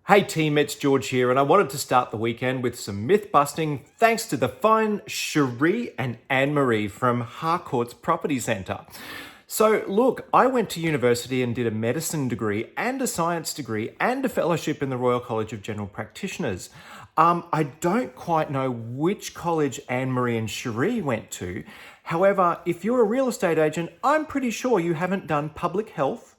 Hey team, it's George here, and I wanted to start the weekend with some myth busting thanks to the fine Cherie and Anne-Marie from Harcourt's Property Centre. So look, I went to university and did a medicine degree and a science degree and a fellowship in the Royal College of General Practitioners. I don't quite know which college Anne-Marie and Cherie went to. However, if you're a real estate agent, I'm pretty sure you haven't done public health.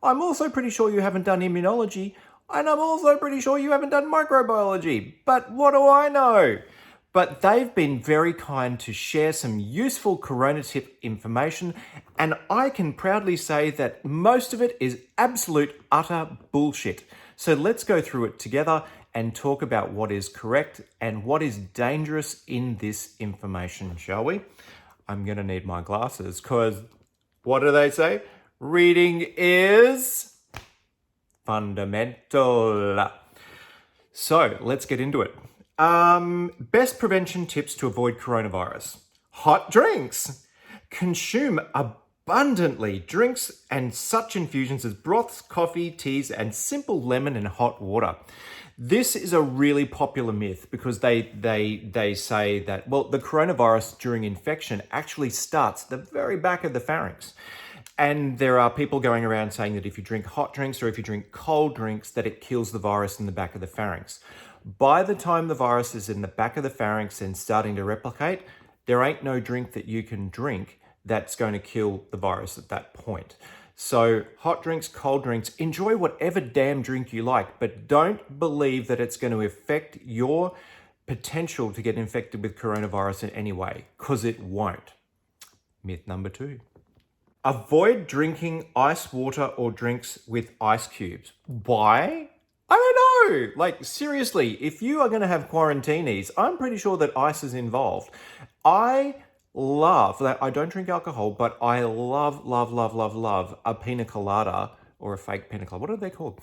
I'm also pretty sure you haven't done immunology. And I'm also pretty sure you haven't done microbiology. But what do I know? But they've been very kind to share some useful corona tip information, and I can proudly say that most of it is absolute utter bullshit. So let's go through it together and talk about what is correct and what is dangerous in this information, shall we? I'm going to need my glasses because what do they say? Reading is fundamental. So let's get into it. Best prevention tips to avoid coronavirus. Hot drinks. Consume abundantly drinks and such infusions as broths, coffee, teas, and simple lemon and hot water. This is a really popular myth because they say that, well, the coronavirus during infection actually starts at the very back of the pharynx. And there are people going around saying that if you drink hot drinks or if you drink cold drinks, that it kills the virus in the back of the pharynx. By the time the virus is in the back of the pharynx and starting to replicate, there ain't no drink that you can drink that's going to kill the virus at that point. So hot drinks, cold drinks, enjoy whatever damn drink you like, but don't believe that it's going to affect your potential to get infected with coronavirus in any way, because it won't. Myth number 2. Avoid drinking ice water or drinks with ice cubes. Why? I don't know. Like, seriously, if you are going to have quarantinis, I'm pretty sure that ice is involved. I love that. I don't drink alcohol, but I love a pina colada or a fake pina colada. What are they called?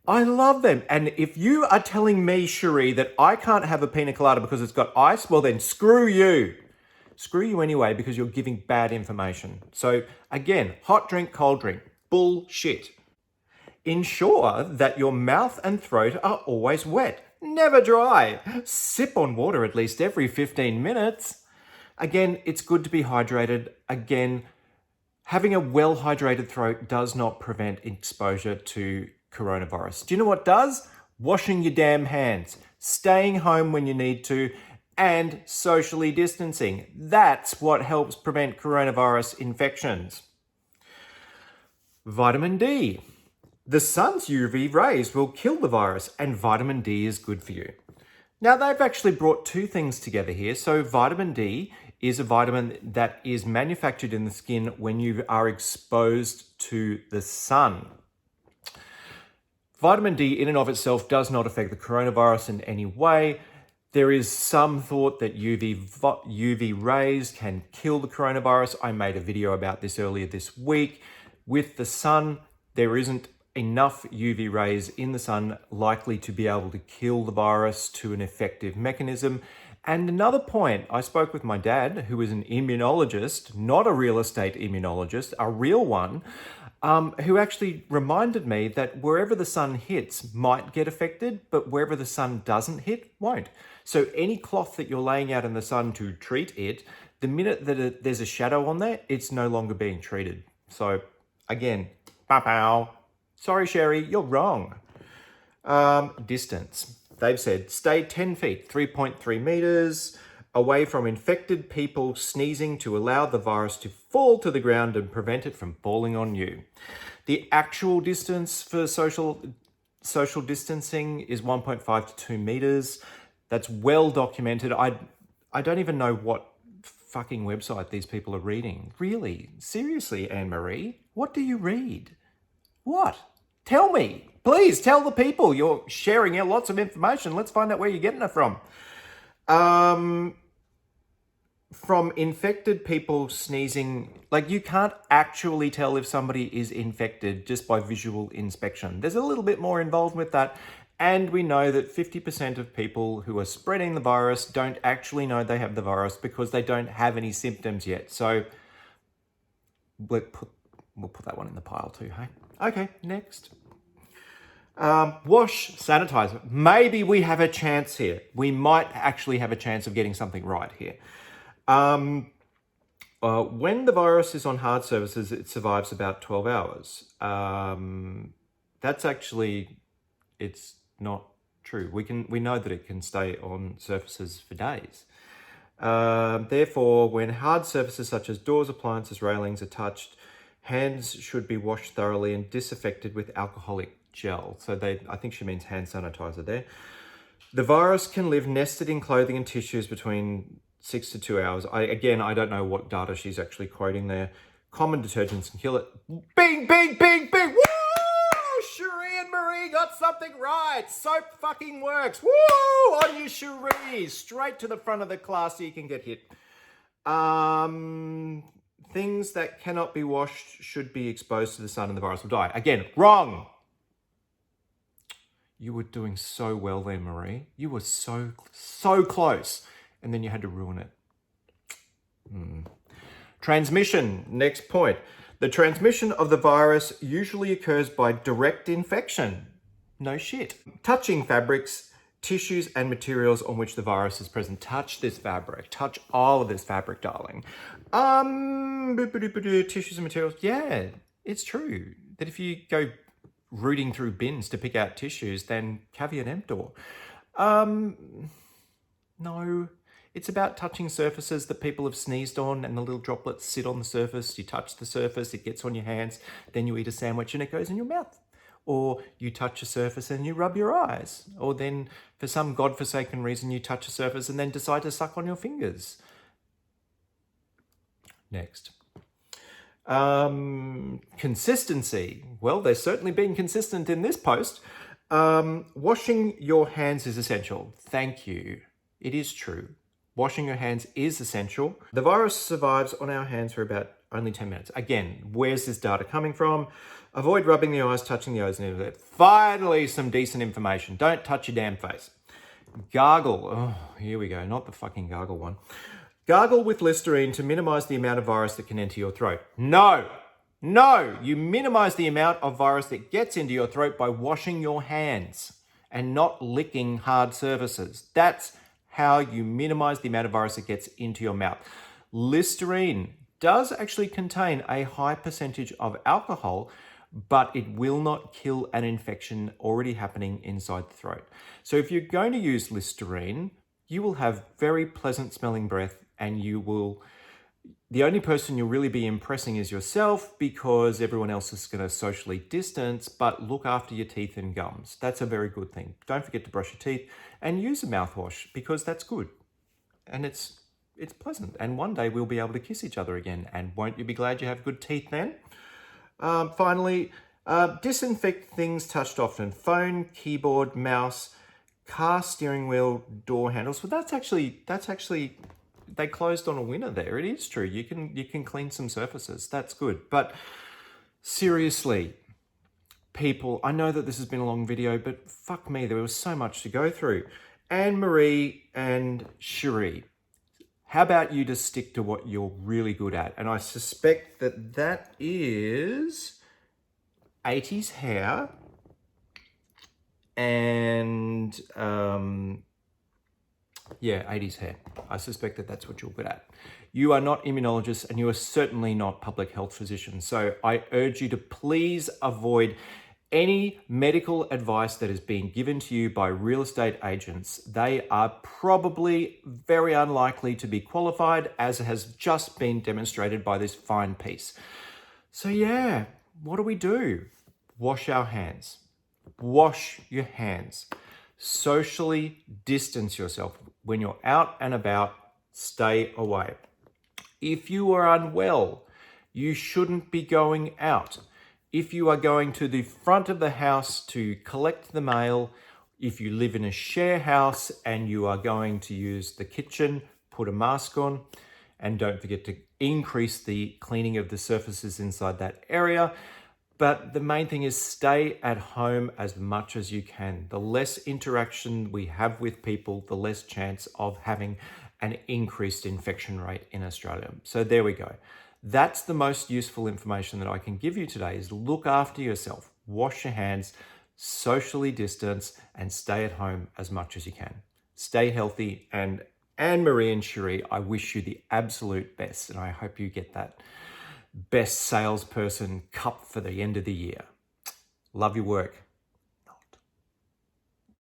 I love them. And if you are telling me, Cherie, that I can't have a pina colada because it's got ice, well then screw you. Screw you anyway because you're giving bad information. So again, hot drink, cold drink, bullshit. Ensure that your mouth and throat are always wet, never dry. Sip on water at least every 15 minutes. Again, it's good to be hydrated. Again, having a well-hydrated throat does not prevent exposure to coronavirus. Do you know what does? Washing your damn hands, staying home when you need to, and socially distancing. That's what helps prevent coronavirus infections. Vitamin D. The sun's UV rays will kill the virus, and vitamin D is good for you. Now, they've actually brought two things together here. So vitamin D is a vitamin that is manufactured in the skin when you are exposed to the sun. Vitamin D in and of itself does not affect the coronavirus in any way. There is some thought that UV rays can kill the coronavirus. I made a video about this earlier this week. With the sun, there isn't enough UV rays in the sun likely to be able to kill the virus to an effective mechanism. And another point, I spoke with my dad, who is an immunologist, not a real estate immunologist, a real one, who actually reminded me that wherever the sun hits might get affected, but wherever the sun doesn't hit, won't. So any cloth that you're laying out in the sun to treat it, the minute that there's a shadow on there, it's no longer being treated. So again, pow. Sorry, Cherie, you're wrong. Distance. They've said stay 10 feet, 3.3 meters, away from infected people sneezing to allow the virus to fall to the ground and prevent it from falling on you. The actual distance for social distancing is 1.5 to 2 meters. That's well documented. I don't even know what fucking website these people are reading. Really? Seriously, Anne-Marie? What do you read? What? Tell me. Please tell the people. You're sharing lots of information. Let's find out where you're getting it from. From infected people sneezing, like you can't actually tell if somebody is infected just by visual inspection. There's a little bit more involved with that. And we know that 50% of people who are spreading the virus don't actually know they have the virus because they don't have any symptoms yet. So we'll put that one in the pile too, hey? Okay, next. Wash, sanitize. Maybe we have a chance here. We might actually have a chance of getting something right here. When the virus is on hard surfaces, it survives about 12 hours. That's actually, it's not true. We know that it can stay on surfaces for days. Therefore, when hard surfaces such as doors, appliances, railings are touched, hands should be washed thoroughly and disinfected with alcoholic gel. So I think she means hand sanitizer there. The virus can live nested in clothing and tissues between 6 to 2 hours. I don't know what data she's actually quoting there. Common detergents can kill it. Bing, bing, bing, bing. Woo! Cherie and Marie got something right. Soap fucking works. Woo! On you, Cherie. Straight to the front of the class so you can get hit. Things that cannot be washed should be exposed to the sun and the virus will die. Again, wrong. You were doing so well there, Marie. You were so close. And then you had to ruin it. Transmission, next point. The transmission of the virus usually occurs by direct infection. No shit. Touching fabrics, tissues, and materials on which the virus is present. Touch this fabric. Touch all of this fabric, darling. Tissues and materials. Yeah, it's true that if you go rooting through bins to pick out tissues, then caveat emptor. No. It's about touching surfaces that people have sneezed on and the little droplets sit on the surface. You touch the surface, it gets on your hands, then you eat a sandwich and it goes in your mouth. Or you touch a surface and you rub your eyes. Or then for some godforsaken reason you touch a surface and then decide to suck on your fingers. Next. Consistency. Well, they're certainly being consistent in this post. Washing your hands is essential. Thank you. It is true. Washing your hands is essential. The virus survives on our hands for about only 10 minutes. Again, where's this data coming from? Avoid rubbing the eyes, touching the nose and everything. Finally, some decent information. Don't touch your damn face. Gargle. Oh, here we go. Not the fucking gargle one. Gargle with Listerine to minimize the amount of virus that can enter your throat. No, you minimize the amount of virus that gets into your throat by washing your hands and not licking hard surfaces. That's how you minimize the amount of virus that gets into your mouth. Listerine does actually contain a high percentage of alcohol, but it will not kill an infection already happening inside the throat. So if you're going to use Listerine, you will have very pleasant smelling breath and the only person you'll really be impressing is yourself because everyone else is going to socially distance, but look after your teeth and gums. That's a very good thing. Don't forget to brush your teeth and use a mouthwash because that's good. And it's pleasant. And one day we'll be able to kiss each other again. And won't you be glad you have good teeth then? Finally, disinfect things touched often. Phone, keyboard, mouse, car steering wheel, door handles. Well, that's actually they closed on a winner there. It is true. You can clean some surfaces. That's good. But seriously, people, I know that this has been a long video, but fuck me, there was so much to go through. Anne-Marie and Cherie, how about you just stick to what you're really good at? And I suspect that is 80s hair and 80s hair. I suspect that's what you're good at. You are not immunologists and you are certainly not public health physicians. So I urge you to please avoid any medical advice that is being given to you by real estate agents. They are probably very unlikely to be qualified, as has just been demonstrated by this fine piece. So yeah, what do? Wash our hands. Wash your hands. Socially distance yourself. When you're out and about, stay away. If you are unwell, you shouldn't be going out. If you are going to the front of the house to collect the mail, if you live in a share house and you are going to use the kitchen, put a mask on, and don't forget to increase the cleaning of the surfaces inside that area. But the main thing is stay at home as much as you can. The less interaction we have with people, the less chance of having an increased infection rate in Australia. So there we go. That's the most useful information that I can give you today is look after yourself, wash your hands, socially distance, and stay at home as much as you can. Stay healthy, and Anne-Marie and Cherie, I wish you the absolute best, and I hope you get that best salesperson cup for the end of the year. Love your work.